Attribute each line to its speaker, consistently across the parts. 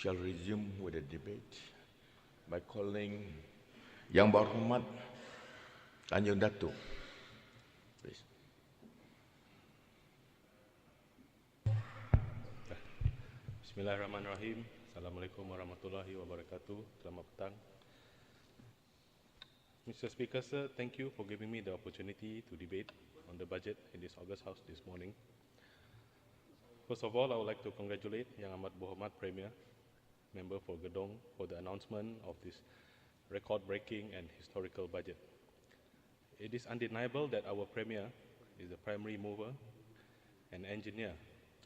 Speaker 1: shall resume with the debate by calling Yang Berhormat Tanjung Datuk. Please.
Speaker 2: Bismillahirrahmanirrahim. Assalamualaikum warahmatullahi wabarakatuh. Selamat petang. Mr. Speaker, sir, thank you for giving me the opportunity to debate on the budget in this August House this morning. First of all, I would like to congratulate Yang Amat Berhormat Premier, Member for Gedong, for the announcement of this record-breaking and historical budget. It is undeniable that our Premier is the primary mover and engineer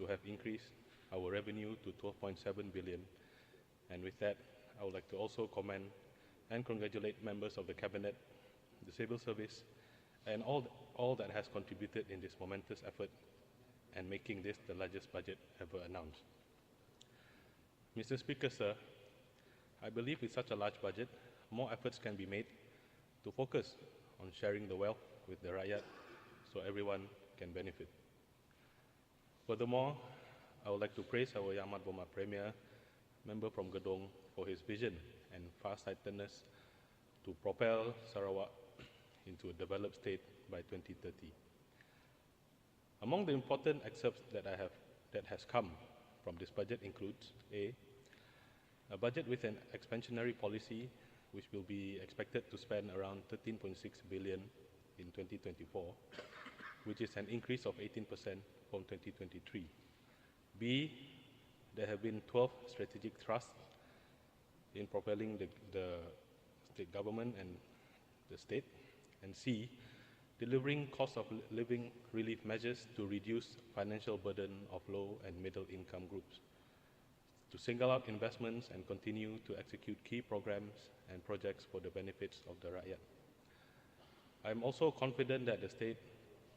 Speaker 2: to have increased our revenue to 12.7 billion. And with that, I would like to also commend and congratulate members of the Cabinet, the Civil Service, and all that has contributed in this momentous effort and making this the largest budget ever announced. Mr. Speaker, sir, I believe with such a large budget, more efforts can be made to focus on sharing the wealth with the Rakyat so everyone can benefit. Furthermore, I would like to praise our Yang Amat Berhormat Premier, Member from Gedong, for his vision and farsightedness to propel Sarawak into a developed state by 2030. Among the important excerpts that has come from this budget includes a budget with an expansionary policy which will be expected to spend around 13.6 billion in 2024, which is an increase of 18% from 2023. B, there have been 12 strategic thrusts in propelling the state government and the state. And C, delivering cost of living relief measures to reduce financial burden of low and middle income groups, to single out investments and continue to execute key programs and projects for the benefits of the Rakyat. I am also confident that the state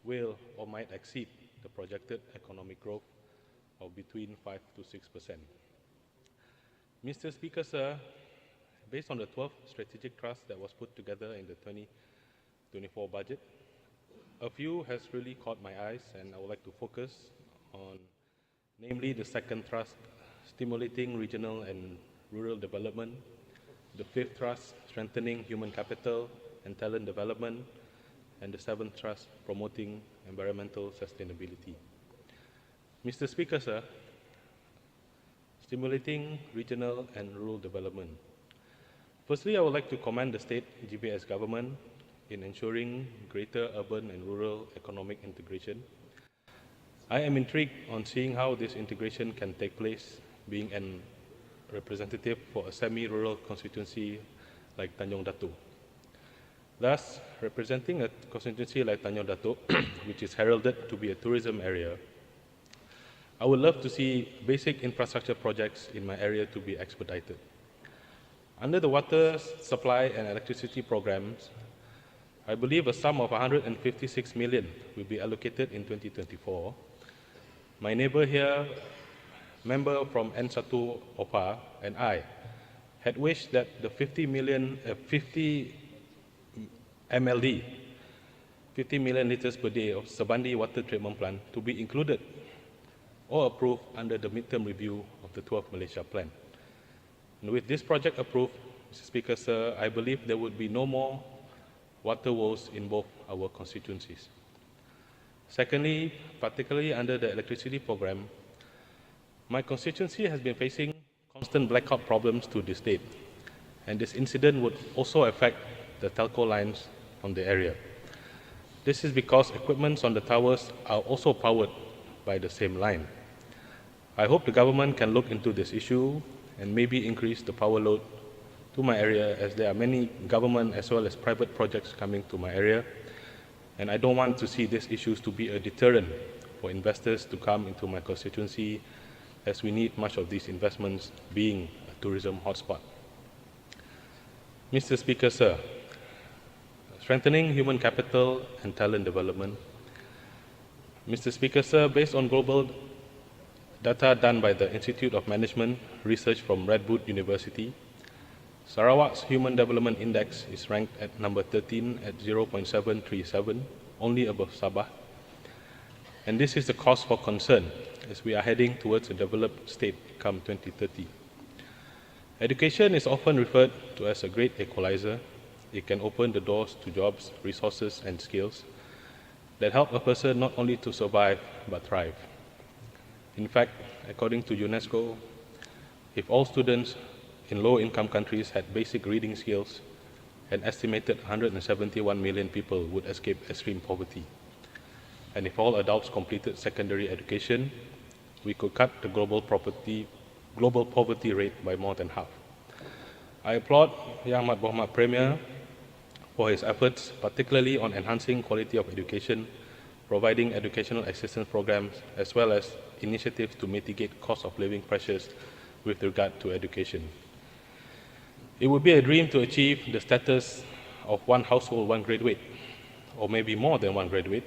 Speaker 2: will or might exceed the projected economic growth of between 5 to 6%. Mr. Speaker, sir, based on the 12 strategic trusts that was put together in the 2024 budget, a few has really caught my eyes, and I would like to focus on, namely the second trust, stimulating regional and rural development, the fifth trust, strengthening human capital and talent development, and the seventh trust, promoting environmental sustainability. Mr. Speaker, sir, stimulating regional and rural development. Firstly, I would like to commend the state GBS government in ensuring greater urban and rural economic integration. I am intrigued on seeing how this integration can take place, being a representative for a semi-rural constituency like Tanjung Datuk. Thus, representing a constituency like Tanjung Datuk, which is heralded to be a tourism area, I would love to see basic infrastructure projects in my area to be expedited. Under the water supply and electricity programs, I believe a sum of 156 million will be allocated in 2024. My neighbor here, member from N1 OPA, and I had wished that the 50 million MLD, 50 million liters per day of Sabandi water treatment plant to be included or approved under the midterm review of the 12th Malaysia Plan. And with this project approved, Mr. Speaker, sir, I believe there would be no more water woes in both our constituencies. Secondly, particularly under the electricity program, my constituency has been facing constant blackout problems to this date, and this incident would also affect the telco lines on the area. This is because equipments on the towers are also powered by the same line. I hope the government can look into this issue and maybe increase the power load to my area, as there are many government as well as private projects coming to my area, and I don't want to see these issues to be a deterrent for investors to come into my constituency, as we need much of these investments being a tourism hotspot. Mr. Speaker, sir, strengthening human capital and talent development. Mr. Speaker, sir, based on global data done by the Institute of Management Research from Redwood University, Sarawak's Human Development Index is ranked at number 13 at 0.737, only above Sabah. And this is a cause for concern as we are heading towards a developed state come 2030. Education is often referred to as a great equalizer. It can open the doors to jobs, resources, and skills that help a person not only to survive but thrive. In fact, according to UNESCO, if all students in low-income countries had basic reading skills, an estimated 171 million people would escape extreme poverty. And if all adults completed secondary education, we could cut the global poverty rate by more than half. I applaud Yang Amat Berhormat Premier for his efforts, particularly on enhancing quality of education, providing educational assistance programs, as well as initiatives to mitigate cost of living pressures with regard to education. It would be a dream to achieve the status of one household, one graduate, or maybe more than one graduate.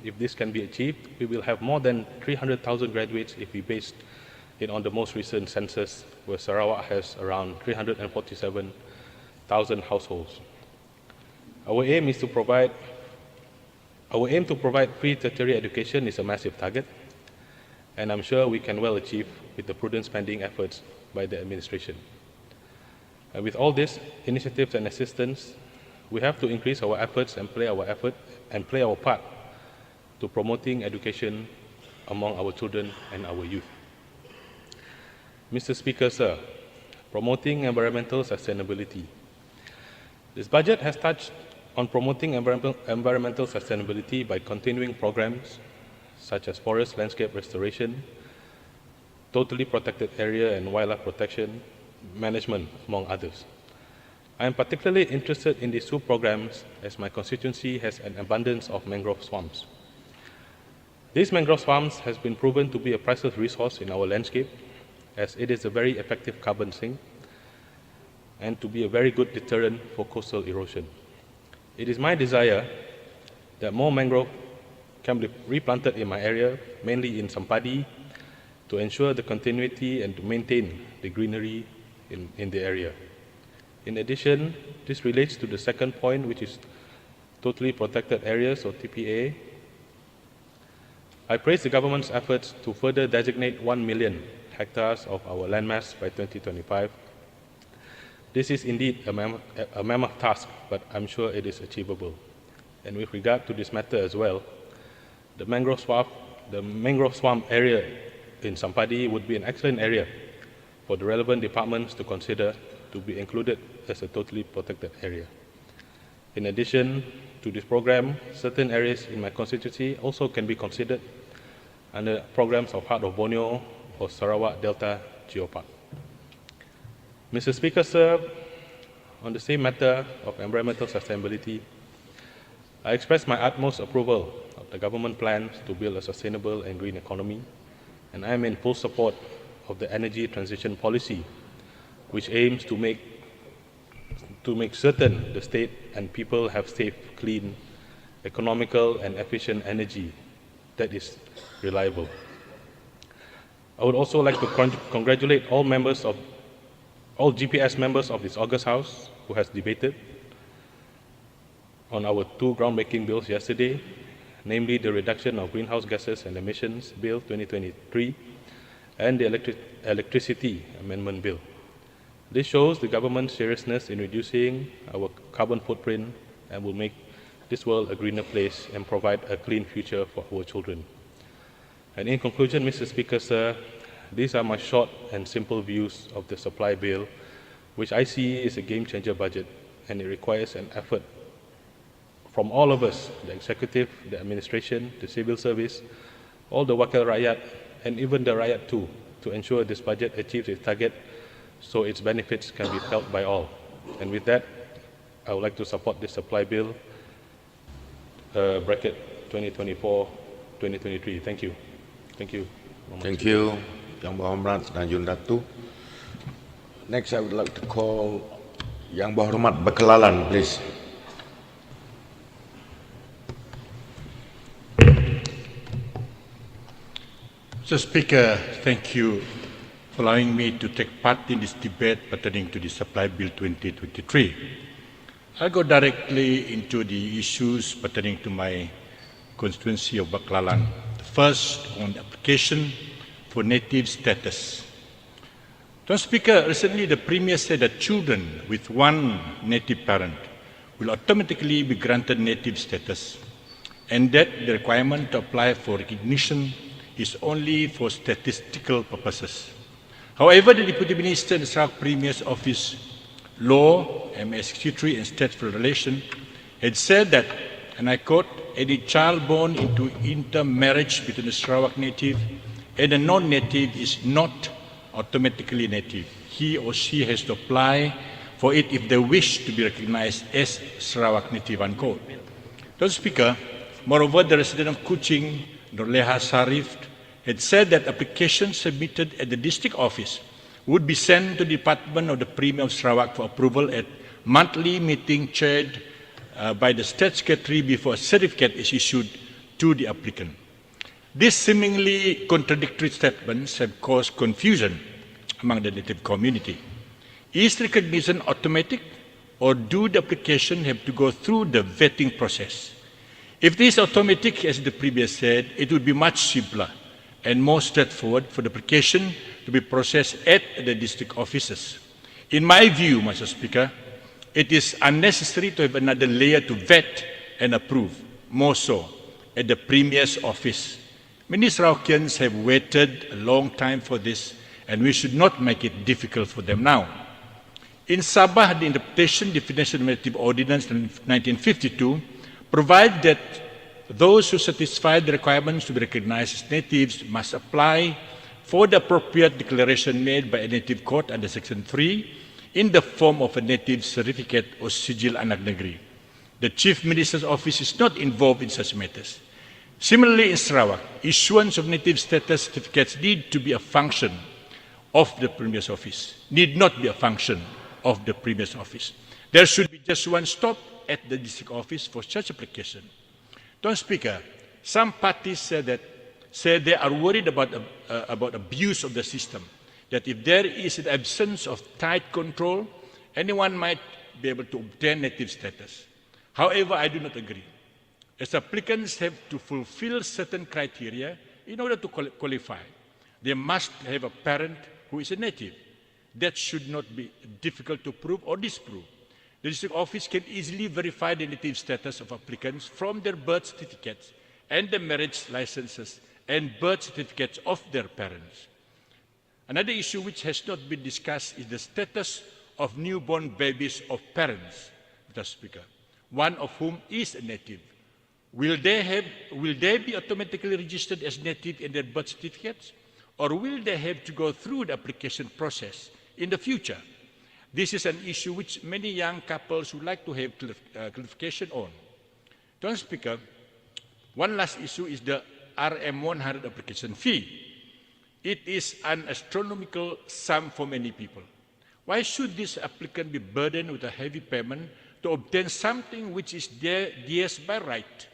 Speaker 2: If this can be achieved, we will have more than 300,000 graduates if we based it on the most recent census, where Sarawak has around 347,000 households. Our aim to provide free tertiary education is a massive target, and I'm sure we can well achieve with the prudent spending efforts by the administration. And with all these initiatives and assistance, we have to increase our efforts and play our part to promoting education among our children and our youth. Mr. Speaker, sir, promoting environmental sustainability. This budget has touched on promoting environmental sustainability by continuing programs such as forest landscape restoration, totally protected area and wildlife protection, management, among others. I am particularly interested in these two programs as my constituency has an abundance of mangrove swamps. These mangrove swamps has been proven to be a priceless resource in our landscape, as it is a very effective carbon sink and to be a very good deterrent for coastal erosion. It is my desire that more mangrove can be replanted in my area, mainly in Sampadi, to ensure the continuity and to maintain the greenery in the area. In addition, this relates to the second point, which is totally protected areas, or TPA. I praise the government's efforts to further designate 1 million hectares of our landmass by 2025. This is indeed a mammoth task, but I'm sure it is achievable. And with regard to this matter as well, the mangrove swamp area in Sampadi would be an excellent area for the relevant departments to consider to be included as a totally protected area. In addition to this program, certain areas in my constituency also can be considered under programs of Heart of Borneo or Sarawak Delta Geopark. Mr. Speaker, sir, on the same matter of environmental sustainability, I express my utmost approval of the government plans to build a sustainable and green economy, and I am in full support of the energy transition policy, which aims to make certain the state and people have safe, clean, economical, and efficient energy that is reliable. I would also like to congratulate all GPS members of this August House who has debated on our two groundbreaking bills yesterday, namely the Reduction of Greenhouse Gases and Emissions Bill 2023 and the Electricity Amendment Bill. This shows the government's seriousness in reducing our carbon footprint and will make this world a greener place and provide a clean future for our children. And in conclusion, Mr. Speaker, sir, these are my short and simple views of the supply bill, which I see is a game-changer budget, and it requires an effort from all of us, the executive, the administration, the civil service, all the Wakil Rakyat, and even the Rakyat too, to ensure this budget achieves its target so its benefits can be felt by all. And with that, I would like to support this supply bill, bracket 2024-2023. Thank you. Thank you.
Speaker 1: Thank you, Yang Berhormat Najun Datu. Next, I would like to call Yang Berhormat Bekelalan, please.
Speaker 3: Mr. Speaker, thank you for allowing me to take part in this debate pertaining to the Supply Bill 2023. I'll go directly into the issues pertaining to my constituency of Baklalan. First, on the application for native status. Mr. Speaker, recently the Premier said that children with one native parent will automatically be granted native status, and that the requirement to apply for recognition is only for statistical purposes. However, the Deputy Minister in the Sarawak Premier's Office, Law, MS63 and State Federal Relation had said that, and I quote, any child born into intermarriage between a Sarawak native and a non-native is not automatically native. He or she has to apply for it if they wish to be recognized as Sarawak native, unquote. Mr. Speaker, moreover, the resident of Kuching, Norleha Sarif, had said that applications submitted at the district office would be sent to the Department of the Premier of Sarawak for approval at monthly meeting chaired by the State Secretary before a certificate is issued to the applicant. These seemingly contradictory statements have caused confusion among the native community. Is recognition automatic, or do the application have to go through the vetting process? If this is automatic, as the Premier said, it would be much simpler and more straightforward for the application to be processed at the district offices. In my view, Mr. Speaker, it is unnecessary to have another layer to vet and approve, more so at the Premier's office. Many Sarawakians have waited a long time for this, and we should not make it difficult for them now. In Sabah, the Interpretation Definition Normative Ordinance 1952 provides that those who satisfy the requirements to be recognized as natives must apply for the appropriate declaration made by a native court under Section 3 in the form of a native certificate or sigil anak negeri. The Chief Minister's Office is not involved in such matters. Similarly, in Sarawak, issuance of native status certificates need to be a function of the Premier's Office, need not be a function of the Premier's Office. There should be just one stop at the district office for such application. Mr. Speaker, some parties say they are worried about abuse of the system, that if there is an absence of tight control, anyone might be able to obtain native status. However, I do not agree, as applicants have to fulfill certain criteria in order to qualify. They must have a parent who is a native. That should not be difficult to prove or disprove. The district office can easily verify the native status of applicants from their birth certificates and the marriage licenses and birth certificates of their parents. Another issue which has not been discussed is the status of newborn babies of parents, Mr. Speaker, one of whom is a native. Will they be automatically registered as native in their birth certificates, or will they have to go through the application process in the future? This is an issue which many young couples would like to have clarification on. Mr. Speaker, one last issue is the RM100 application fee. It is an astronomical sum for many people. Why should this applicant be burdened with a heavy payment to obtain something which is theirs by right?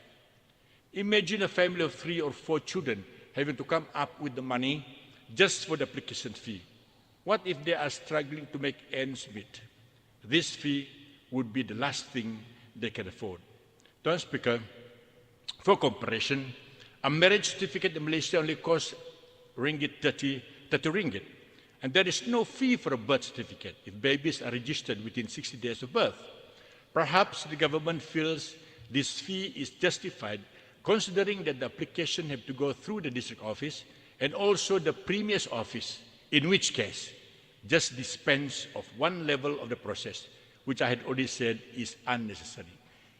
Speaker 3: Imagine a family of 3 or 4 children having to come up with the money just for the application fee. What if they are struggling to make ends meet? This fee would be the last thing they can afford. Mr. Speaker, for comparison, a marriage certificate in Malaysia only costs ringgit 30 ringgit, and there is no fee for a birth certificate if babies are registered within 60 days of birth. Perhaps the government feels this fee is justified, considering that the application have to go through the district office and also the Premier's office, in which case, just dispense of one level of the process, which I had already said is unnecessary.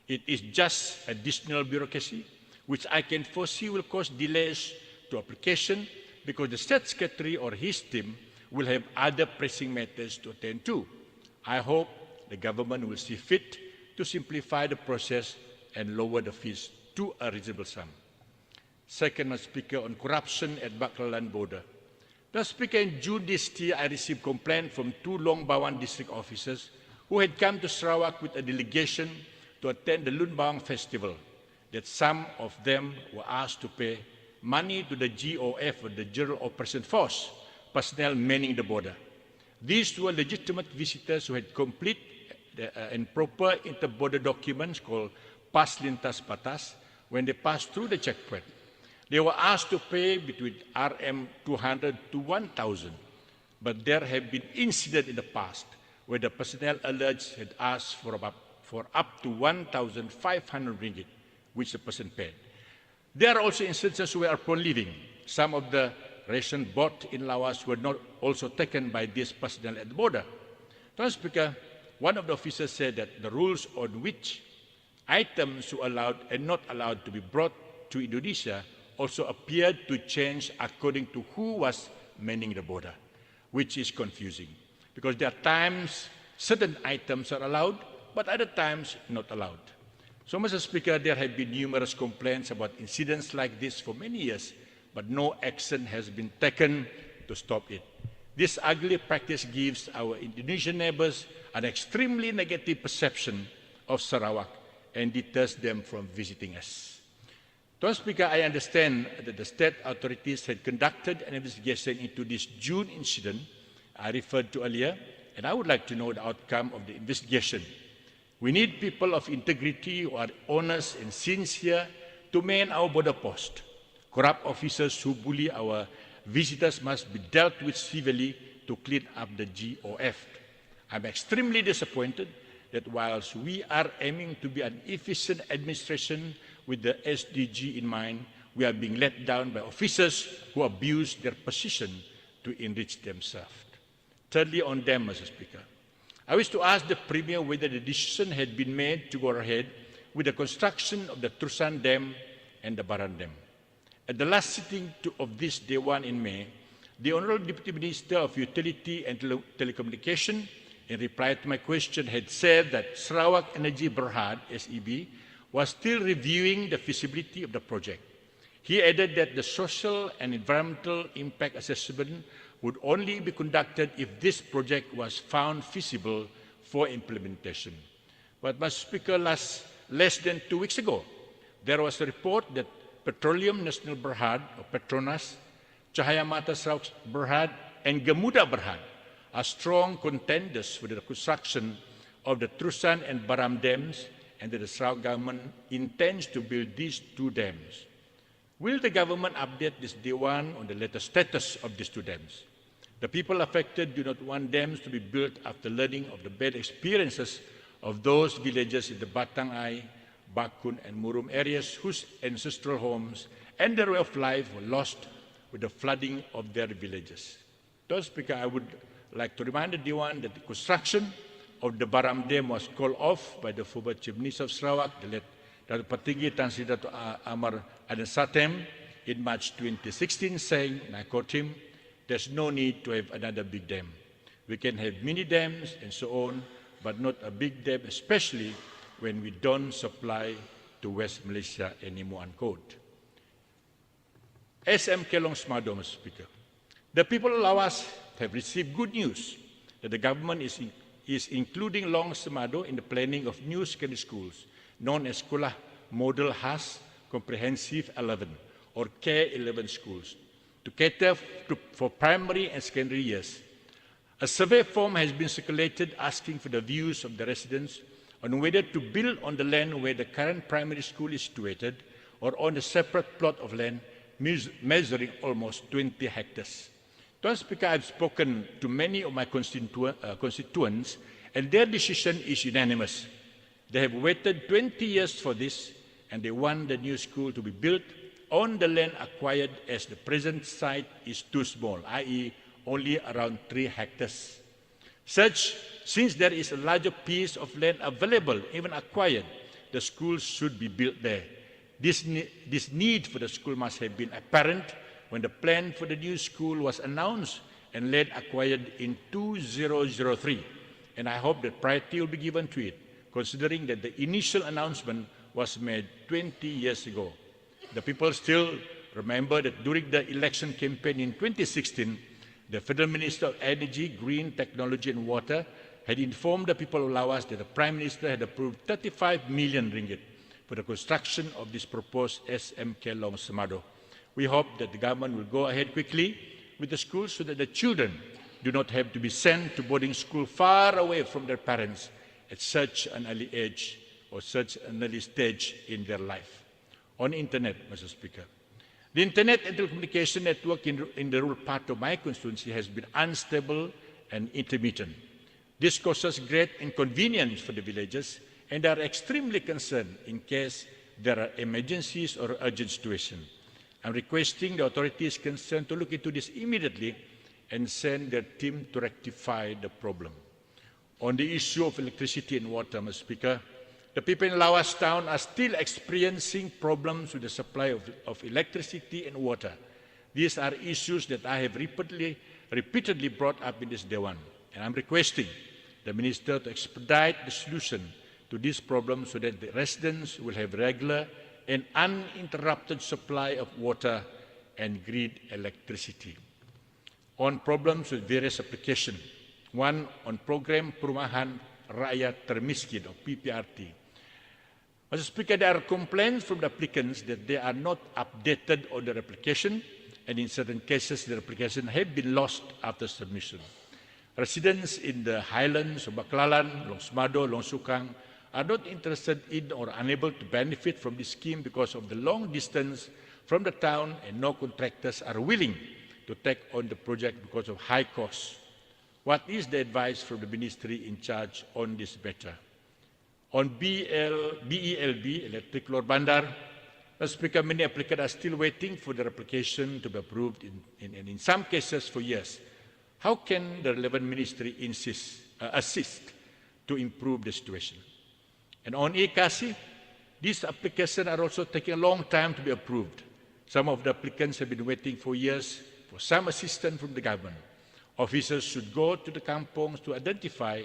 Speaker 3: It is just additional bureaucracy, which I can foresee will cause delays to application because the State Secretary or his team will have other pressing matters to attend to. I hope the government will see fit to simplify the process and lower the fees to a reasonable sum. Second, Mr. Speaker, on corruption at Baklalan border. Mr. Speaker, in June this year, I received complaint from 2 Long Bawang district officers who had come to Sarawak with a delegation to attend the Lun Bawang festival, that some of them were asked to pay money to the GOF, or the General Operation Force, personnel manning the border. These were legitimate visitors who had complete and proper inter-border documents called Pas Lintas Batas when they passed through the checkpoint. They were asked to pay between RM200 to 1,000. but there have been incidents in the past where the personnel alleged had asked for up to 1,500 ringgit, which the person paid. There are also instances where upon leaving, some of the ration bought in Laos were not also taken by this personnel at the border. Mr. Speaker, one of the officers said that the rules on which items were allowed and not allowed to be brought to Indonesia also appeared to change according to who was manning the border, which is confusing because there are times certain items are allowed, but other times not allowed. So, Mr. Speaker, there have been numerous complaints about incidents like this for many years, but no action has been taken to stop it. This ugly practice gives our Indonesian neighbors an extremely negative perception of Sarawak and deters them from visiting us. Mr. Speaker, I understand that the state authorities had conducted an investigation into this June incident I referred to earlier, and I would like to know the outcome of the investigation. We need people of integrity who are honest and sincere to man our border post. Corrupt officers who bully our visitors must be dealt with civilly to clean up the GOF. I'm extremely disappointed that whilst we are aiming to be an efficient administration with the SDG in mind, we are being let down by officers who abuse their position to enrich themselves. Thirdly, on dam, Mr. Speaker, I wish to ask the Premier whether the decision had been made to go ahead with the construction of the Trusan Dam and the Baran Dam. At the last sitting of this Dewan in May, the Honourable Deputy Minister of Utility and Telecommunication, in reply to my question, had said that Sarawak Energy Berhad, SEB, was still reviewing the feasibility of the project. He added that the social and environmental impact assessment would only be conducted if this project was found feasible for implementation. But, Mr. Speaker, less than 2 weeks ago, there was a report that Petroleum Nasional Berhad, or Petronas, Cahaya Mata Sarawak Berhad, and Gamuda Berhad are strong contenders for the construction of the Trusan and Baram dams, and that the Sarawak government intends to build these 2 dams. Will the government update this Dewan on the latest status of these 2 dams? The people affected do not want dams to be built after learning of the bad experiences of those villages in the Batang-ai, Bakun, and Murum areas whose ancestral homes and their way of life were lost with the flooding of their villages. Mr. Speaker, I would like to remind the Dewan that the construction of the Baram Dam was called off by the former Chief Minister of Sarawak, the late Dato' Petinggi Tan Sri Dato' Amar Adan Satem, in March 2016, saying, and I quote him, "There's no need to have another big dam. We can have mini dams and so on, but not a big dam, especially when we don't supply to West Malaysia anymore," unquote. SMK Long Smado, Mr. Speaker. The people of Lawas have received good news that the government is including Long Smado in the planning of new secondary schools known as Sekolah Model Khas Comprehensive 11 or K11 schools to cater for primary and secondary years. A survey form has been circulated asking for the views of the residents on whether to build on the land where the current primary school is situated or on a separate plot of land measuring almost 20 hectares. Mr. Speaker, I've spoken to many of my constituents and their decision is unanimous. They have waited 20 years for this and they want the new school to be built on the land acquired as the present site is too small, i.e. only around 3 hectares. Since there is a larger piece of land available, even acquired, the school should be built there. This need for the school must have been apparent when the plan for the new school was announced and land acquired in 2003, and I hope that priority will be given to it, considering that the initial announcement was made 20 years ago. The people still remember that during the election campaign in 2016, the Federal Minister of Energy, Green Technology and Water had informed the people of Lawas that the Prime Minister had approved 35 million ringgit for the construction of this proposed SMK Long Smado. We hope that the government will go ahead quickly with the school so that the children do not have to be sent to boarding school far away from their parents at such an early age or such an early stage in their life. On internet, Mr. Speaker, The internet and telecommunication network in the rural part of my constituency has been unstable and intermittent. This causes great inconvenience for the villagers, and they are extremely concerned in case there are emergencies or urgent situations. I'm requesting the authorities concerned to look into this immediately and send their team to rectify the problem. On the issue of electricity and water, Mr. Speaker, the people in Lawas town are still experiencing problems with the supply of electricity and water. These are issues that I have repeatedly brought up in this Dewan, and I'm requesting the Minister to expedite the solution to this problem so that the residents will have regular and uninterrupted supply of water and grid electricity. On problems with various applications, one on Program Perumahan Rakyat Termiskin or PPRT. Mr. Speaker, there are complaints from the applicants that they are not updated on their application, and in certain cases their application have been lost after submission. Residents in the highlands of Baklalan, Longsmado, Longsukang are not interested in or unable to benefit from this scheme because of the long distance from the town, and no contractors are willing to take on the project because of high costs. What is the advice from the ministry in charge on this matter? On BELB, Electric Lor Bandar, Mr. Speaker, many applicants are still waiting for their application to be approved and in some cases for years. How can the relevant ministry assist to improve the situation? And on EKASI, these applications are also taking a long time to be approved. Some of the applicants have been waiting for years for some assistance from the government. Officers should go to the kampongs to identify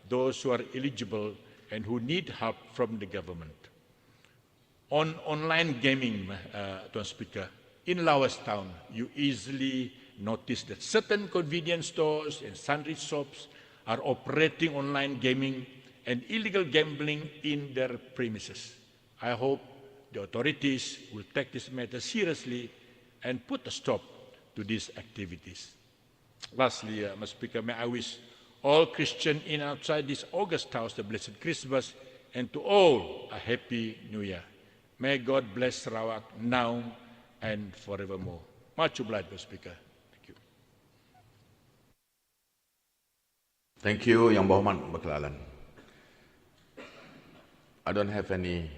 Speaker 3: those who are eligible and who need help from the government. On online gaming, Tuan Speaker, in Lawas town, you easily notice that certain convenience stores and sundry shops are operating online gaming and illegal gambling in their premises. I hope the authorities will take this matter seriously and put a stop to these activities. Lastly, Mr. Speaker, may I wish all Christians in and outside this August house a blessed Christmas and to all a happy New Year. May God bless Sarawak now and forevermore. Much obliged, Mr. Speaker. Thank you.
Speaker 1: Thank you, Yang Berhormat Baklalan. I don't have any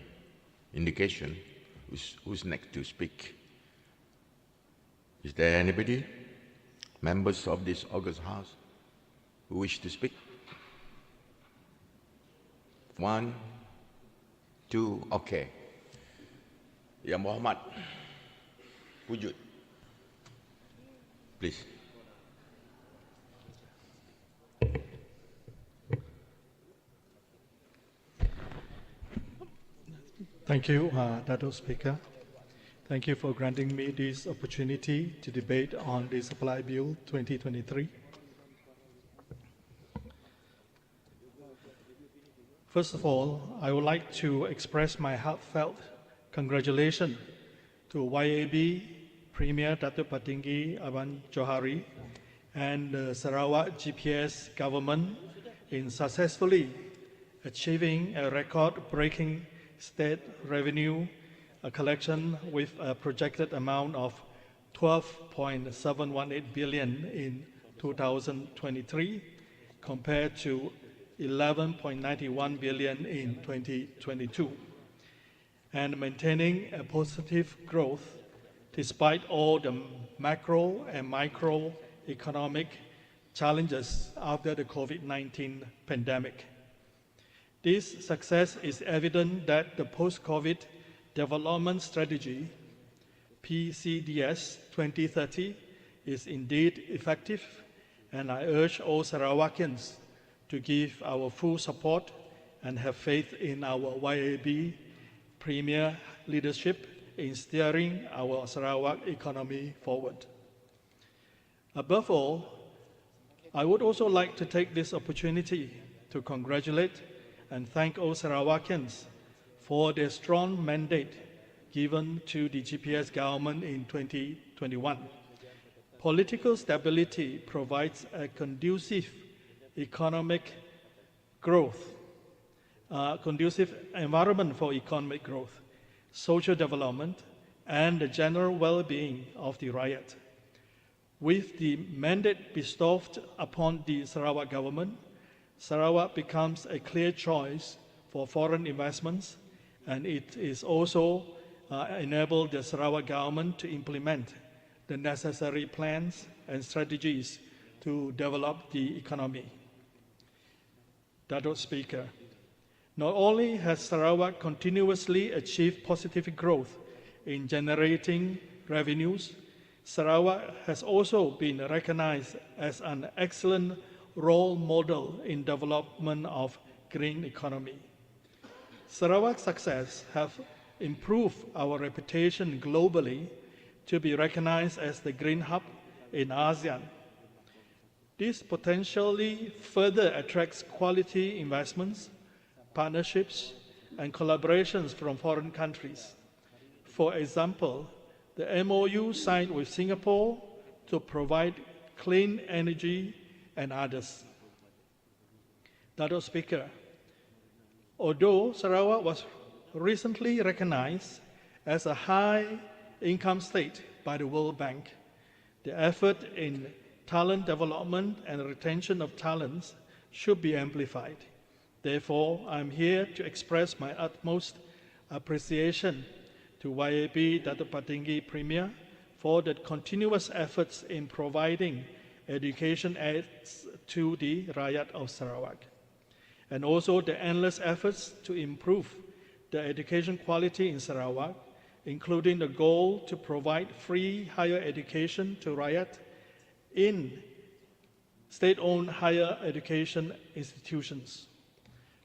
Speaker 1: indication who's next to speak. Is there anybody, members of this August House, who wish to speak? 1, 2, okay. Yang Berhormat Wujud, please.
Speaker 4: Thank you, Dato' Speaker. Thank you for granting me this opportunity to debate on the Supply Bill 2023. First of all, I would like to express my heartfelt congratulations to YAB Premier Datuk Patinggi Abang Johari and the Sarawak GPS government in successfully achieving a record-breaking state revenue collection with a projected amount of 12.718 billion in 2023 compared to 11.91 billion in 2022, and maintaining a positive growth despite all the macro and microeconomic challenges after the COVID-19 pandemic. This success is evident that the post-COVID development strategy, PCDS 2030, is indeed effective, and I urge all Sarawakians to give our full support and have faith in our YAB Premier leadership in steering our Sarawak economy forward. Above all, I would also like to take this opportunity to congratulate and thank all Sarawakians for their strong mandate given to the GPS government in 2021. Political stability provides a conducive economic growth, conducive environment for economic growth, social development, and the general well-being of the rakyat. With the mandate bestowed upon the Sarawak government, Sarawak becomes a clear choice for foreign investments, and it is also enabled the Sarawak government to implement the necessary plans and strategies to develop the economy. Dato' Speaker, not only has Sarawak continuously achieved positive growth in generating revenues, Sarawak has also been recognized as an excellent role model in development of green economy. Sarawak's success have improved our reputation globally to be recognized as the green hub in ASEAN. This potentially further attracts quality investments, partnerships, and collaborations from foreign countries. For example, the MOU signed with Singapore to provide clean energy and others. Dato' Speaker, although Sarawak was recently recognized as a high-income state by the World Bank, the effort in talent development and retention of talents should be amplified. Therefore, I'm here to express my utmost appreciation to YAB Dato' Patinggi Premier for the continuous efforts in providing education aids to the Rakyat of Sarawak, and also the endless efforts to improve the education quality in Sarawak, including the goal to provide free higher education to Rakyat in state-owned higher education institutions.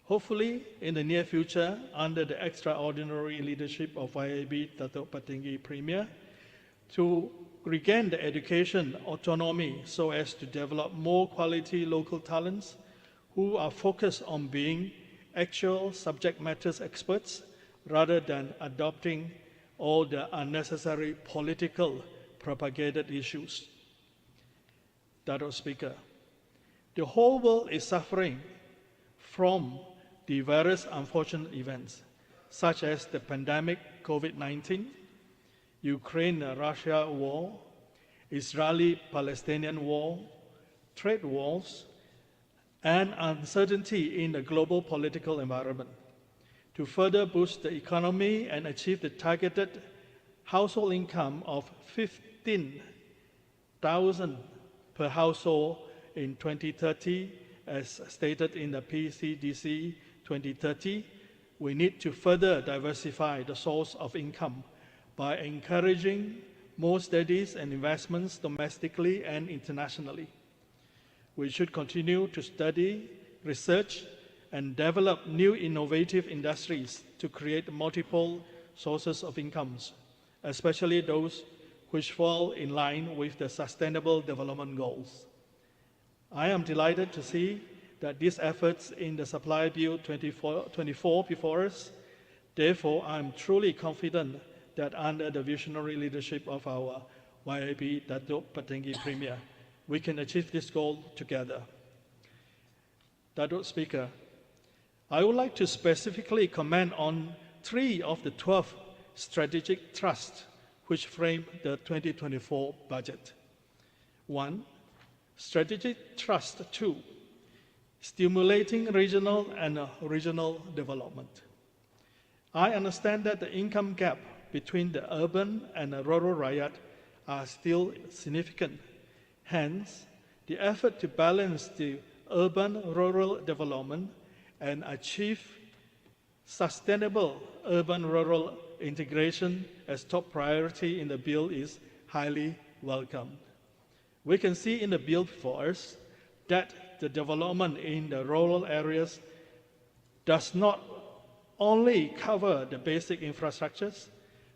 Speaker 4: Hopefully, in the near future, under the extraordinary leadership of YAB Dato' Patinggi Premier, to regain the education autonomy so as to develop more quality local talents who are focused on being actual subject matters experts rather than adopting all the unnecessary political propagated issues. Dato' Speaker, the whole world is suffering from the various unfortunate events, such as the pandemic COVID-19, Ukraine-Russia war, Israeli-Palestinian war, trade wars, and uncertainty in the global political environment. To further boost the economy and achieve the targeted household income of 15,000 per household in 2030, as stated in the PCDC 2030, we need to further diversify the source of income by encouraging more studies and investments domestically and internationally. We should continue to study, research, and develop new innovative industries to create multiple sources of incomes, especially those which fall in line with the Sustainable Development Goals. I am delighted to see that these efforts in the Supply Bill 24 before us. Therefore, I'm truly confident that under the visionary leadership of our YAB Dato' Patinggi Premier, we can achieve this goal together. Dato' Speaker, I would like to specifically comment on 3 of the 12 strategic thrusts which frame the 2024 budget. 1. Strategic Thrust 2, stimulating regional and regional development. I understand that the income gap between the urban and the rural Rakyat are still significant. Hence, the effort to balance the urban-rural development and achieve sustainable urban-rural integration as top priority in the bill is highly welcomed. We can see in the bill before us that the development in the rural areas does not only cover the basic infrastructures,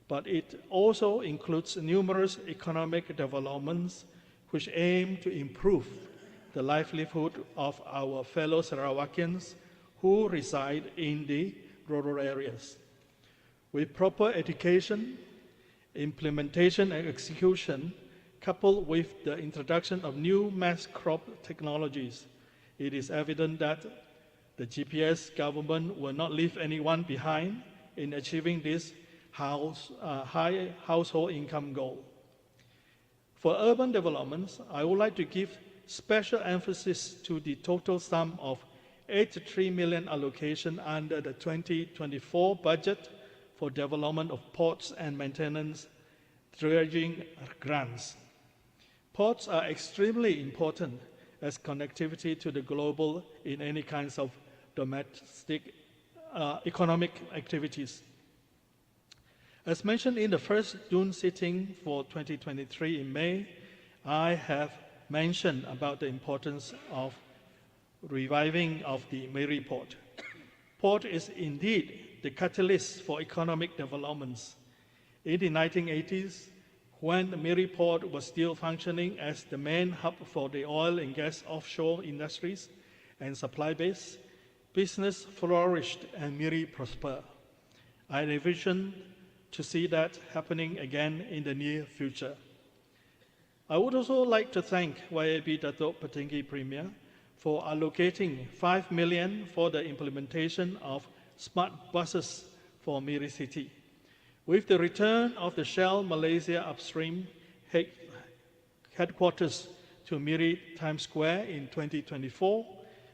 Speaker 4: but it also includes numerous economic developments which aim to improve the livelihood of our fellow Sarawakians who reside in the rural areas. With proper education, implementation and execution, coupled with the introduction of new mass crop technologies, it is evident that the GPS government will not leave anyone behind in achieving this high household income goal. For urban developments, I would like to give special emphasis to the total sum of 83 million allocation under the 2024 budget for development of ports and maintenance dredging grants. Ports are extremely important as connectivity to the global in any kinds of domestic economic activities. As mentioned in the first June sitting for 2023 in May, I have mentioned about the importance of reviving of the Miri Port. Port is indeed the catalyst for economic developments. In the 1980s, when the Miri Port was still functioning as the main hub for the oil and gas offshore industries and supply base, business flourished and Miri prospered. I envision to see that happening again in the near future. I would also like to thank YAB Dato' Petinggi Premier for allocating 5 million for the implementation of smart buses for Miri City. With the return of the Shell Malaysia upstream headquarters to Miri Times Square in 2024,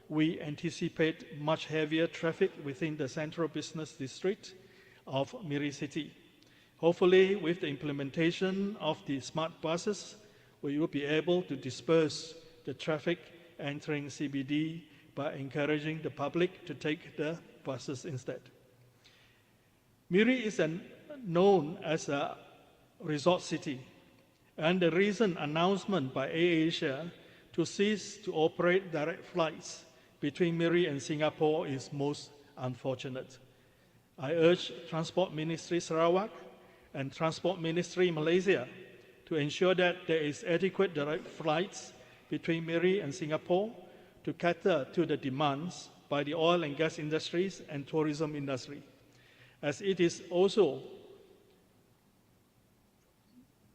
Speaker 4: we anticipate much heavier traffic within the central business district of Miri City. Hopefully, with the implementation of the smart buses, we will be able to disperse the traffic entering CBD by encouraging the public to take the buses instead. Miri is known as a resort city, and the recent announcement by AirAsia to cease to operate direct flights between Miri and Singapore is most unfortunate. I urge Transport Ministry Sarawak and Transport Ministry Malaysia to ensure that there is adequate direct flights between Miri and Singapore to cater to the demands by the oil and gas industries and tourism industry, as it is also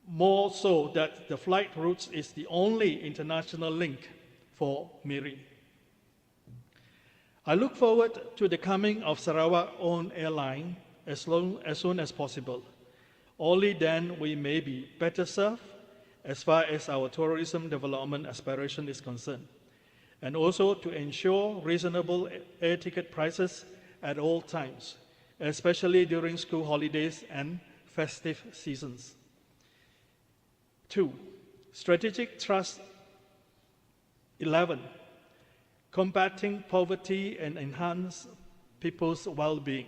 Speaker 4: more so that the flight routes is the only international link for Miri. I look forward to the coming of Sarawak-owned airline as soon as possible. Only then we may be better served as far as our tourism development aspiration is concerned, and also to ensure reasonable air ticket prices at all times, especially during school holidays and festive seasons. 2. Strategic Thrust 11. Combating poverty and enhance people's well-being.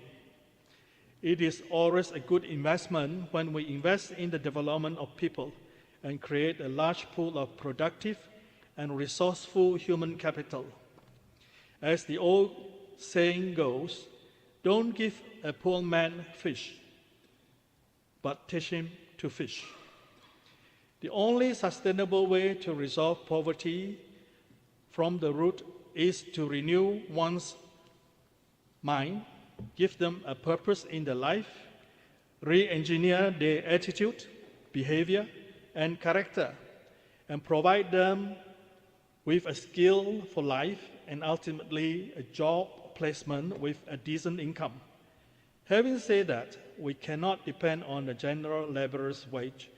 Speaker 4: It is always a good investment when we invest in the development of people and create a large pool of productive and resourceful human capital. As the old saying goes, don't give a poor man fish, but teach him to fish. The only sustainable way to resolve poverty from the root is to renew one's mind, give them a purpose in their life, re-engineer their attitude, behavior, and character, and provide them with a skill for life and ultimately a job placement with a decent income. Having said that, we cannot depend on the general laborer's wage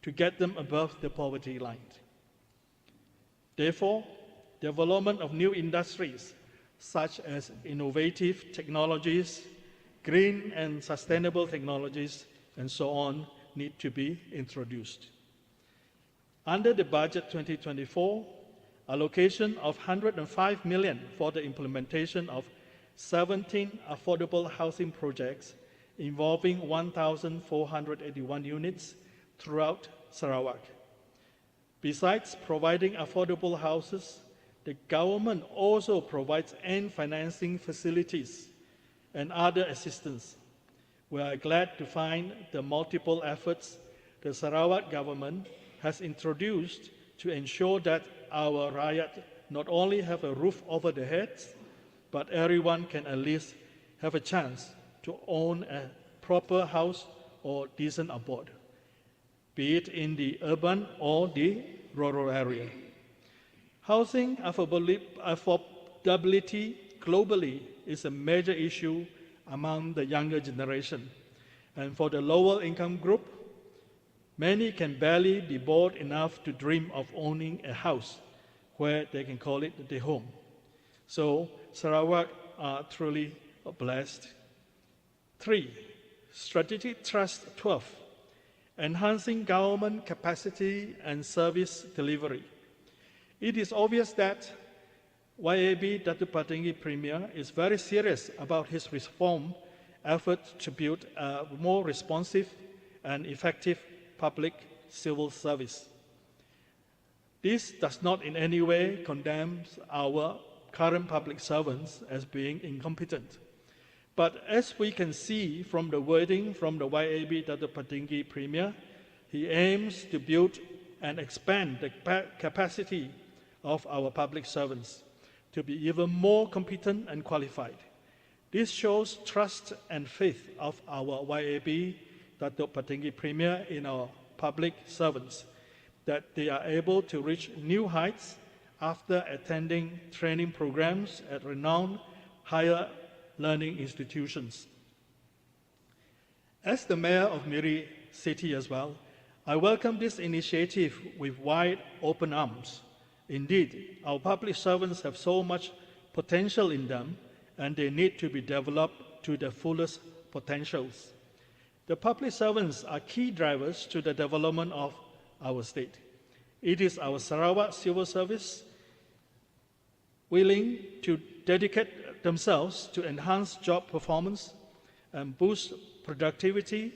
Speaker 4: to get them above the poverty line. Therefore, development of new industries such as innovative technologies, green and sustainable technologies, and so on, need to be introduced. Under the budget 2024, allocation of 105 million for the implementation of 17 affordable housing projects involving 1,481 units throughout Sarawak. Besides providing affordable houses, the government also provides end financing facilities and other assistance. We are glad to find the multiple efforts the Sarawak government has introduced to ensure that our rakyat not only have a roof over their heads, but everyone can at least have a chance to own a proper house or decent abode, be it in the urban or the rural area. Housing affordability globally is a major issue among the younger generation, And for the lower income group, many can barely be bored enough to dream of owning a house where they can call it their home. So Sarawak are truly blessed. 3. Strategic Thrust 12. Enhancing government capacity and service delivery. It is obvious that YAB Datuk Patinggi Premier is very serious about his reform effort to build a more responsive and effective public civil service. This does not in any way condemn our current public servants as being incompetent. But as we can see from the wording from the YAB Datuk Patinggi Premier, he aims to build and expand the capacity of our public servants to be even more competent and qualified. This shows trust and faith of our YAB Datuk Patinggi Premier in our public servants, that they are able to reach new heights after attending training programs at renowned higher learning institutions. As the Mayor of Miri City as well, I welcome this initiative with wide open arms. Indeed, our public servants have so much potential in them, and they need to be developed to their fullest potentials. The public servants are key drivers to the development of our state. It is our Sarawak civil service willing to dedicate themselves to enhance job performance and boost productivity.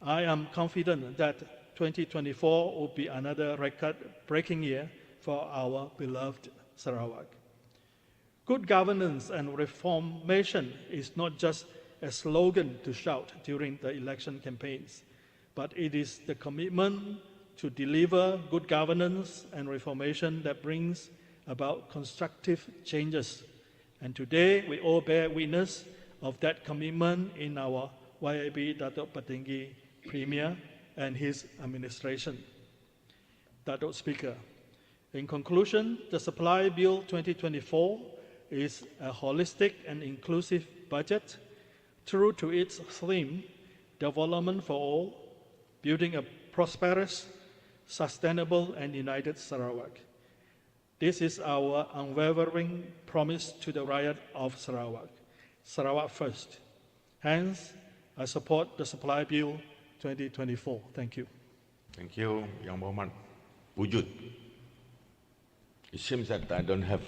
Speaker 4: I am confident that 2024 will be another record-breaking year for our beloved Sarawak. Good governance and reformation is not just a slogan to shout during the election campaigns, but it is the commitment to deliver good governance and reformation that brings about constructive changes. And today, we all bear witness of that commitment in our YAB Datuk Patinggi Premier and his administration. Datuk Speaker, in conclusion, the Supply Bill 2024 is a holistic and inclusive budget true to its theme, development for all, building a prosperous, sustainable and united Sarawak. This is our unwavering promise to the Rakyat of Sarawak. Sarawak first. Hence, I support the Supply Bill 2024. Thank you.
Speaker 1: Thank you, Yang Berhormat. Wujud. It seems that I don't have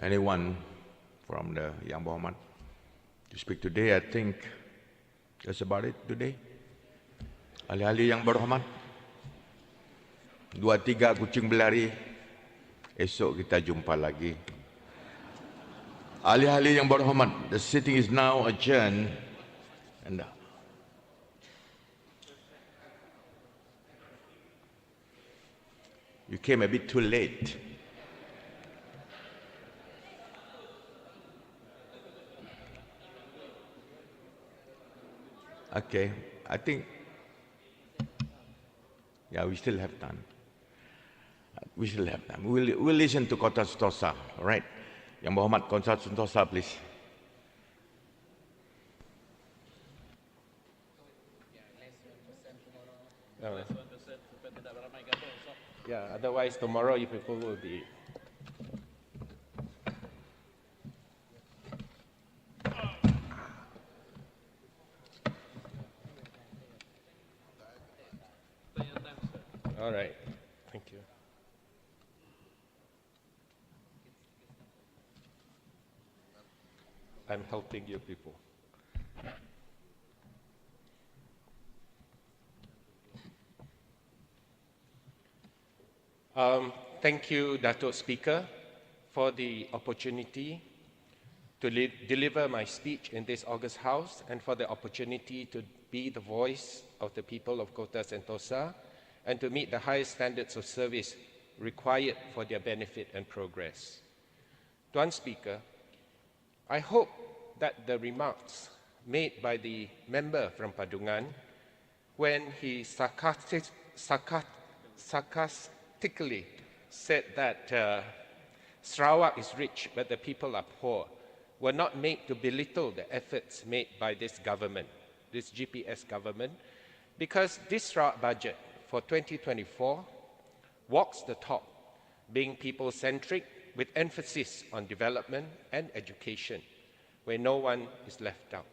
Speaker 1: anyone from the Yang Berhormat to speak today. I think that's about it today. Ahli-ahli Yang Berhormat, 2-3 kucing berlari, esok kita jumpa lagi. Ahli-ahli Yang Berhormat, the sitting is now adjourned. And you came a bit too late. Okay, I think, yeah, we still have time. We still have time. We'll listen to Kota Sentosa, all right? Yang Berhormat Kota Sentosa, please.
Speaker 5: Yeah, otherwise tomorrow you people will be. All right, thank you. I'm helping you people. Thank you, Datuk Speaker, for the opportunity to deliver my speech in this August House and for the opportunity to be the voice of the people of Kota Sentosa and to meet the highest standards of service required for their benefit and progress. Tuan Speaker, I hope that the remarks made by the member from Padungan when he sarcastically said that Sarawak is rich but the people are poor were not made to belittle the efforts made by this government, this GPS government, because this Sarawak budget for 2024 walks the talk, being people-centric with emphasis on development and education, where no one is left out.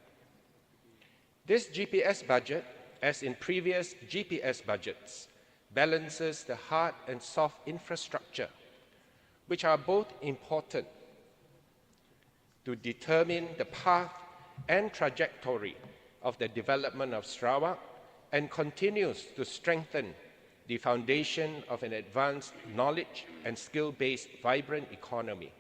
Speaker 5: This GPS budget, as in previous GPS budgets, balances the hard and soft infrastructure, which are both important to determine the path and trajectory of the development of Sarawak, and continues to strengthen the foundation of an advanced knowledge and skill-based vibrant economy,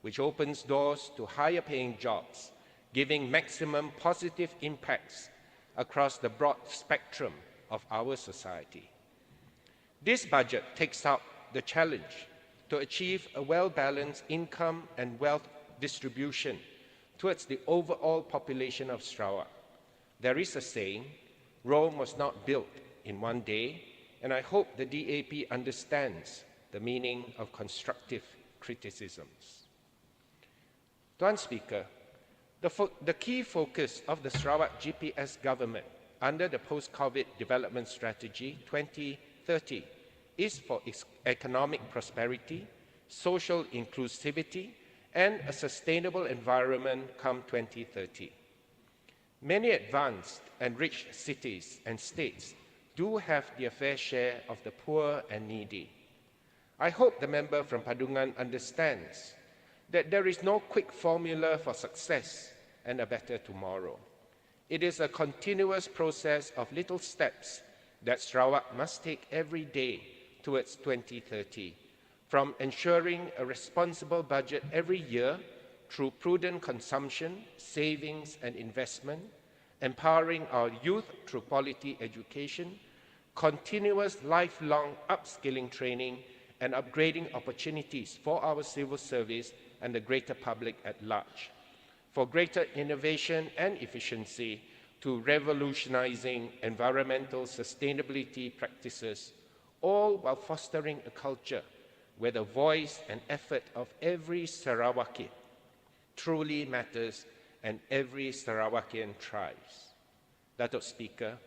Speaker 5: which opens doors to higher-paying jobs, giving maximum positive impacts across the broad spectrum of our society. This budget takes up the challenge to achieve a well-balanced income and wealth distribution towards the overall population of Sarawak. There is a saying, Rome was not built in one day, and I hope the DAP understands the meaning of constructive criticisms. Tuan Speaker, the key focus of the Sarawak GPS government under the Post-COVID Development Strategy 2030 is for economic prosperity, social inclusivity, and a sustainable environment come 2030. Many advanced and rich cities and states do have their fair share of the poor and needy. I hope the member from Padungan understands that there is no quick formula for success and a better tomorrow. It is a continuous process of little steps that Sarawak must take every day towards 2030, from ensuring a responsible budget every year through prudent consumption, savings and investment, empowering our youth through quality education, continuous lifelong upskilling training, and upgrading opportunities for our civil service and the greater public at large, for greater innovation and efficiency, to revolutionizing environmental sustainability practices, all while fostering a culture where the voice and effort of every Sarawaki truly matters and every Sarawakian thrives. Datuk Speaker,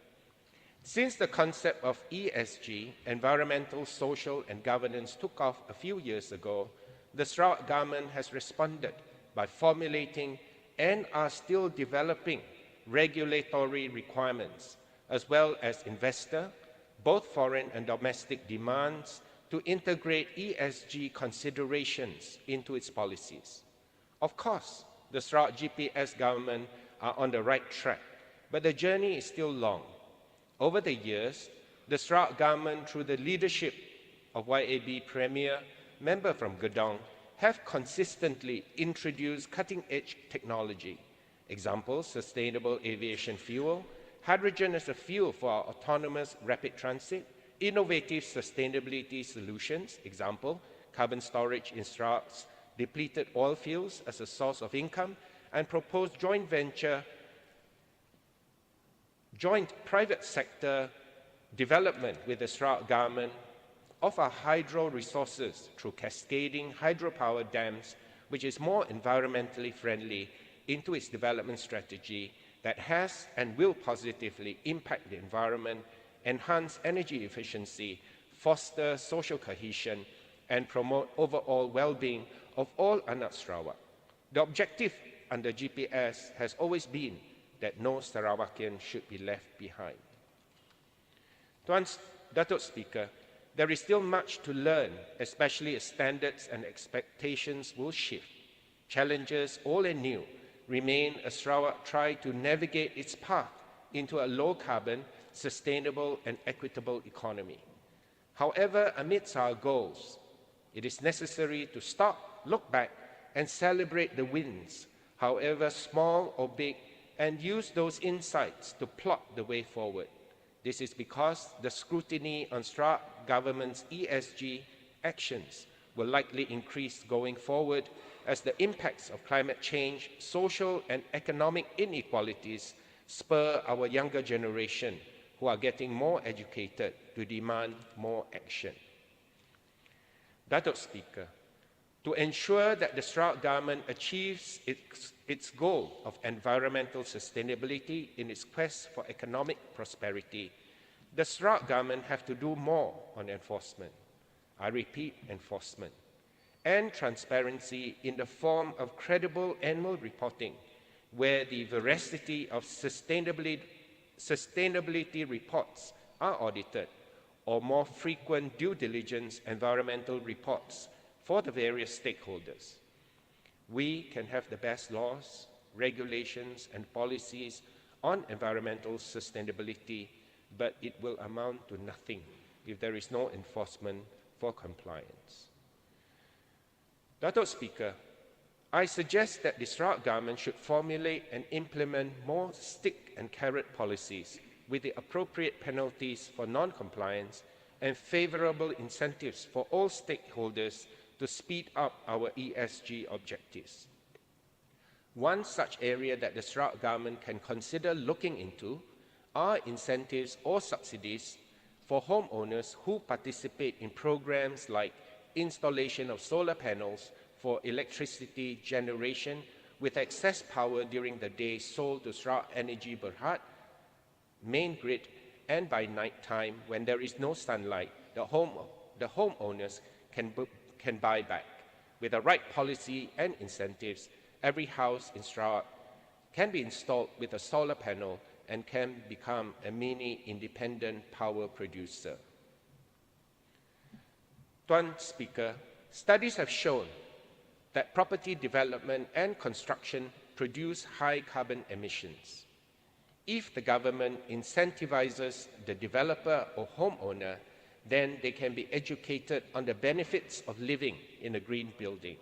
Speaker 5: since the concept of ESG, environmental, social and governance, took off a few years ago, the Sarawak government has responded by formulating and are still developing regulatory requirements, as well as investor, both foreign and domestic demands, to integrate ESG considerations into its policies. Of course, the Sarawak GPS government are on the right track, but the journey is still long. Over the years, the Sarawak government, through the leadership of YAB Premier, member from Gedong, have consistently introduced cutting-edge technology. Examples, sustainable aviation fuel, hydrogen as a fuel for our autonomous rapid transit, innovative sustainability solutions, example, carbon storage in Sarawak's depleted oil fields as a source of income, and proposed joint private sector development with the Sarawak government of our hydro resources through cascading hydropower dams, which is more environmentally friendly, into its development strategy that has and will positively impact the environment, enhance energy efficiency, foster social cohesion, and promote overall well-being of all anak Sarawak. The objective under GPS has always been that no Sarawakian should be left behind. Datuk Speaker, there is still much to learn, especially as standards and expectations will shift. Challenges, old and new, remain as Sarawak tries to navigate its path into a low-carbon, sustainable and equitable economy. However, amidst our goals, it is necessary to stop, look back, and celebrate the wins, however small or big, and use those insights to plot the way forward. This is because the scrutiny on Sarawak government's ESG actions will likely increase going forward as the impacts of climate change, social and economic inequalities spur our younger generation who are getting more educated to demand more action. Datuk Speaker, To ensure that the Sarawak government achieves its goal of environmental sustainability in its quest for economic prosperity, the Sarawak government have to do more on enforcement. I repeat, enforcement. And transparency in the form of credible annual reporting, where the veracity of sustainability reports are audited, or more frequent due diligence environmental reports for the various stakeholders. We can have the best laws, regulations, and policies on environmental sustainability, but it will amount to nothing if there is no enforcement for compliance. Dato' Speaker, I suggest that the Sarawak government should formulate and implement more stick and carrot policies with the appropriate penalties for non-compliance and favourable incentives for all stakeholders to speed up our ESG objectives. One such area that the Sarawak government can consider looking into are incentives or subsidies for homeowners who participate in programs like installation of solar panels for electricity generation with excess power during the day sold to Sarawak Energy Berhad, main grid, and by night time when there is no sunlight, the homeowners can buy back. With the right policy and incentives, every house in Sarawak can be installed with a solar panel and can become a mini independent power producer. Tuan Speaker, studies have shown that property development and construction produce high carbon emissions. If the government incentivizes the developer or homeowner, then they can be educated on the benefits of living in a green building.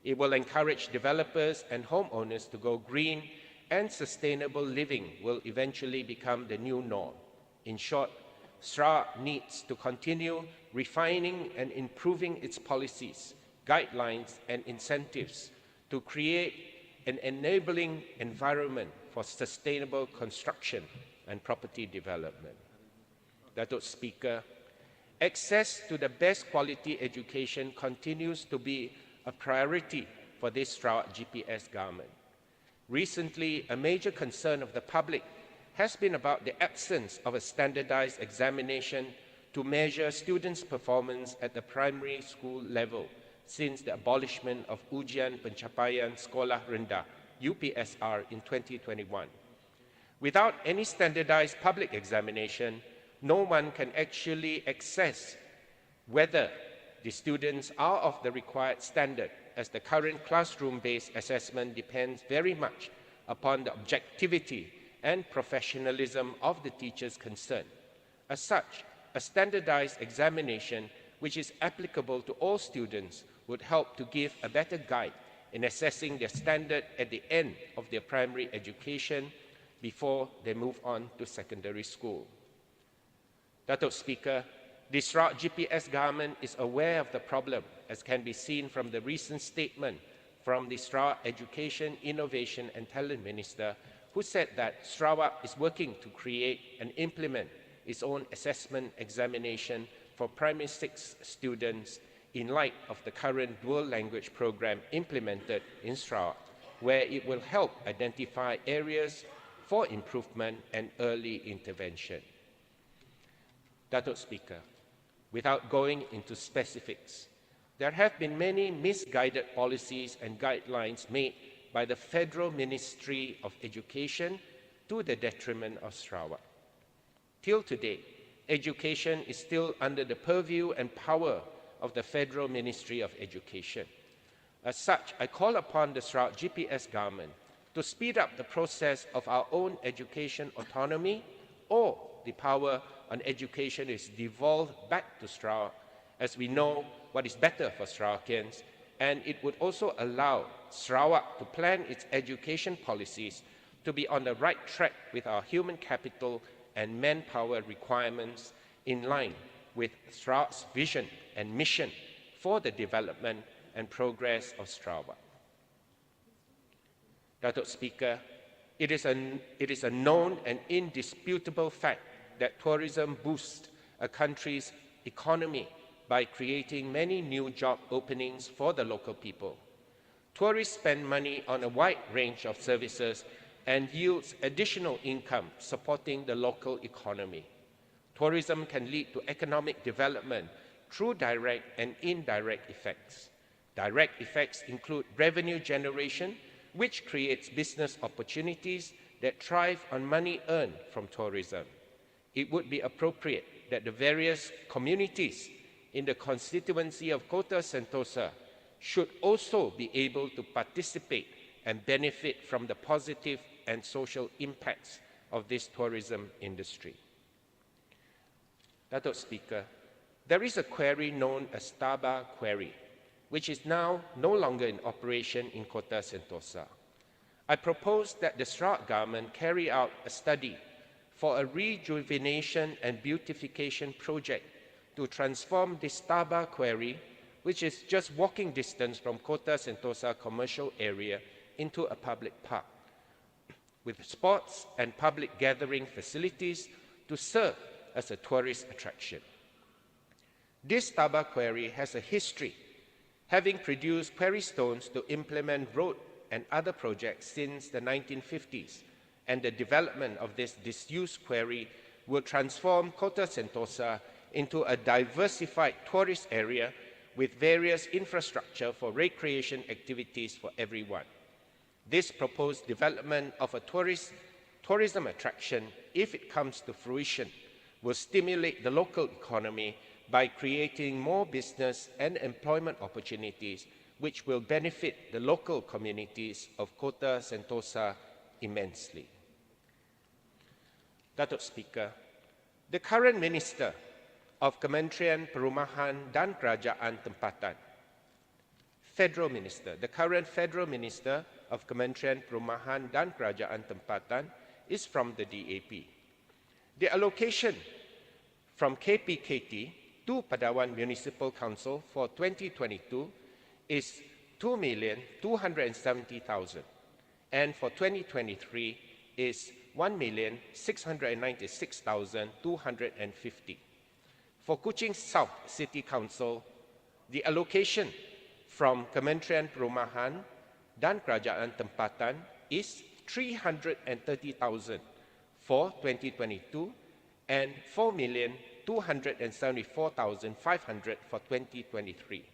Speaker 5: It will encourage developers and homeowners to go green, and sustainable living will eventually become the new norm. In short, Sarawak needs to continue refining and improving its policies, guidelines, and incentives to create an enabling environment for sustainable construction and property development. Dato' Speaker, access to the best quality education continues to be a priority for this Sarawak GPS government. Recently, a major concern of the public has been about the absence of a standardized examination to measure students' performance at the primary school level since the abolishment of Ujian Pencapaian Sekolah Rendah, UPSR, in 2021. Without any standardized public examination, no one can actually assess whether the students are of the required standard, as the current classroom-based assessment depends very much upon the objectivity and professionalism of the teachers concerned. As such, a standardized examination which is applicable to all students would help to give a better guide in assessing their standard at the end of their primary education before they move on to secondary school. Dato' Speaker, the Sarawak GPS government is aware of the problem, as can be seen from the recent statement from the Sarawak Education, Innovation and Talent Minister, who said that Sarawak is working to create and implement its own assessment examination for primary 6 students in light of the current dual language program implemented in Sarawak, where it will help identify areas for improvement and early intervention. Dato' Speaker, without going into specifics, there have been many misguided policies and guidelines made by the Federal Ministry of Education to the detriment of Sarawak. Till today, education is still under the purview and power of the Federal Ministry of Education. As such, I call upon the Sarawak GPS government to speed up the process of our own education autonomy, or the power on education is devolved back to Sarawak, as we know what is better for Sarawakians, and it would also allow Sarawak to plan its education policies to be on the right track with our human capital and manpower requirements, in line with Sarawak's vision and mission for the development and progress of Sarawak. Dato' Speaker, it is a known and indisputable fact that tourism boosts a country's economy by creating many new job openings for the local people. Tourists spend money on a wide range of services and yields additional income supporting the local economy. Tourism can lead to economic development through direct and indirect effects. Direct effects include revenue generation, which creates business opportunities that thrive on money earned from tourism. It would be appropriate that the various communities in the constituency of Kota Sentosa should also be able to participate and benefit from the positive and social impacts of this tourism industry. Datuk Speaker, there is a quarry known as Taba Quarry, which is now no longer in operation in Kota Sentosa. I propose that the Sarawak government carry out a study for a rejuvenation and beautification project to transform this Taba Quarry, which is just walking distance from Kota Sentosa commercial area, into a public park, with sports and public gathering facilities to serve as a tourist attraction. This Taba Quarry has a history, having produced quarry stones to implement road and other projects since the 1950s, and the development of this disused quarry will transform Kota Sentosa into a diversified tourist area with various infrastructure for recreation activities for everyone. This proposed development of a tourism attraction, if it comes to fruition, will stimulate the local economy by creating more business and employment opportunities, which will benefit the local communities of Kota Sentosa immensely. Datuk Speaker, the current Minister of Kementerian Perumahan dan Kerajaan Tempatan, the current Federal Minister of Kementerian Perumahan dan Kerajaan Tempatan is from the DAP. The allocation from KPKT to Padawan Municipal Council for 2022 is 2,270,000, and for 2023 is 1,696,250. For Kuching South City Council, the allocation from Kementerian Perumahan dan Kerajaan Tempatan is 330,000 for 2022 and 4,274,500 for 2023.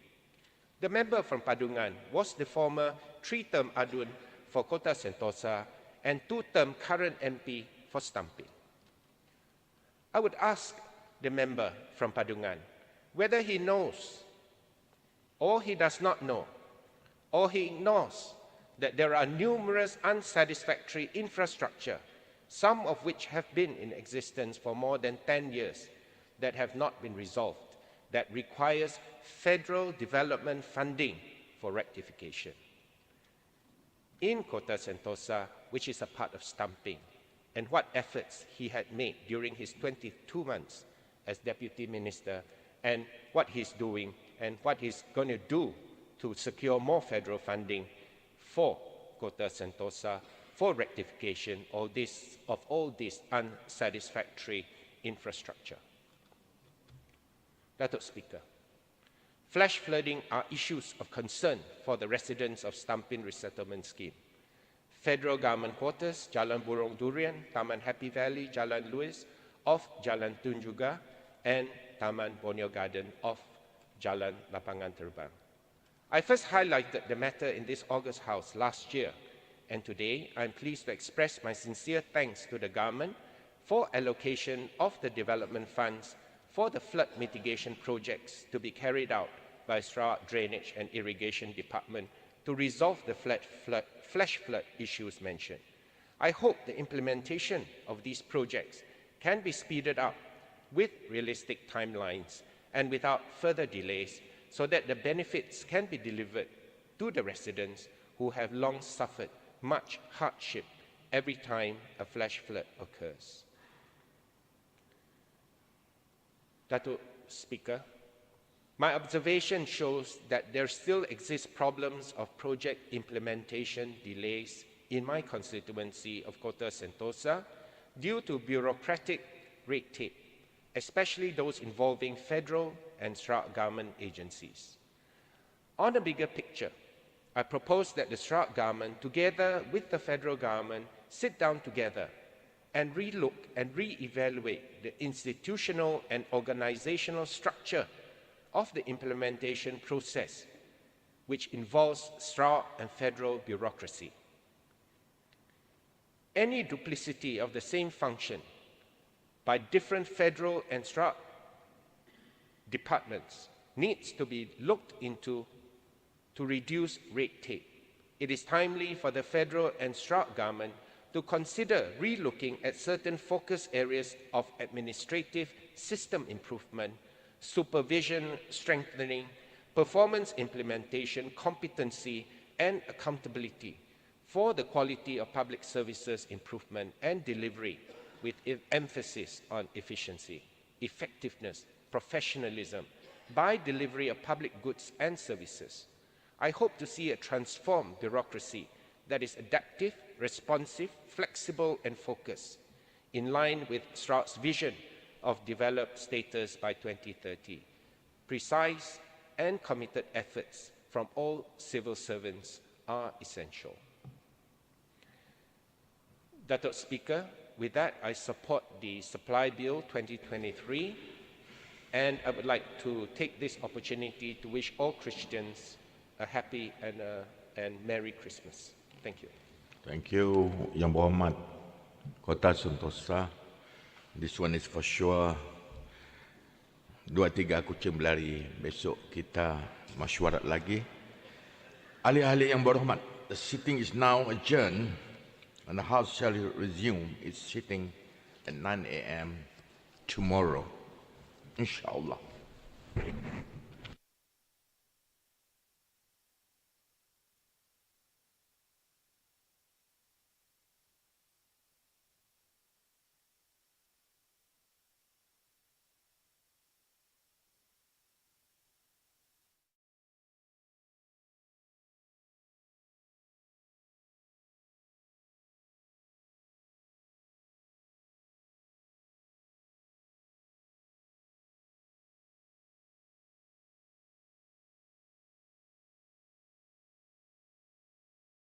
Speaker 5: The member from Padungan was the former 3-term Adun for Kota Sentosa and 2-term current MP for Stamping. I would ask the member from Padungan whether he knows or he does not know or he ignores that there are numerous unsatisfactory infrastructure, some of which have been in existence for more than 10 years, that have not been resolved, that requires federal development funding for rectification. In Kota Sentosa, which is a part of Stamping, and what efforts he had made during his 22 months as Deputy Minister, and what he's doing and what he's going to do to secure more federal funding for Kota Sentosa for rectification of all this unsatisfactory infrastructure. Datuk Speaker, flash flooding are issues of concern for the residents of Stampin Resettlement Scheme. Federal Government Quarters, Jalan Burung Durian, Taman Happy Valley, Jalan Luis, off Jalan Tun Juga, and Taman Borneo Garden, off Jalan Lapangan Terbang. I first highlighted the matter in this August House last year, and today I'm pleased to express my sincere thanks to the government for allocation of the development funds for the flood mitigation projects to be carried out by Sarawak Drainage and Irrigation Department to resolve the flash flood issues mentioned. I hope the implementation of these projects can be speeded up with realistic timelines and without further delays, so that the benefits can be delivered to the residents who have long suffered much hardship every time a flash flood occurs. Datuk Speaker, my observation shows that there still exist problems of project implementation delays in my constituency of Kota Sentosa due to bureaucratic red tape especially those involving federal and Sarawak government agencies. On a bigger picture, I propose that the Sarawak government, together with the federal government, sit down together and relook and re-evaluate the institutional and organizational structure of the implementation process, which involves Sarawak and federal bureaucracy. Any duplicity of the same function by different federal and Sarawak departments needs to be looked into to reduce red tape. It is timely for the federal and Sarawak government to consider relooking at certain focus areas of administrative system improvement, supervision strengthening, performance implementation, competency, and accountability for the quality of public services improvement and delivery, with emphasis on efficiency, effectiveness, professionalism, by delivery of public goods and services. I hope to see a transformed bureaucracy that is adaptive, responsive, flexible, and focused, in line with Sarawak's vision of developed status by 2030. Precise and committed efforts from all civil servants are essential. Datuk Speaker, with that, I support the Supply Bill 2023, and I would like to take this opportunity to wish all Christians a happy and Merry Christmas. Thank you.
Speaker 1: Thank you, Yang Berhormat Kota Sentosa. This one is for sure. 2-3 kucing berlari. Besok kita mesyuarat lagi. Ahli-ahli yang berhormat, the sitting is now adjourned and the House shall resume its sitting at 9 a.m. tomorrow. InsyaAllah.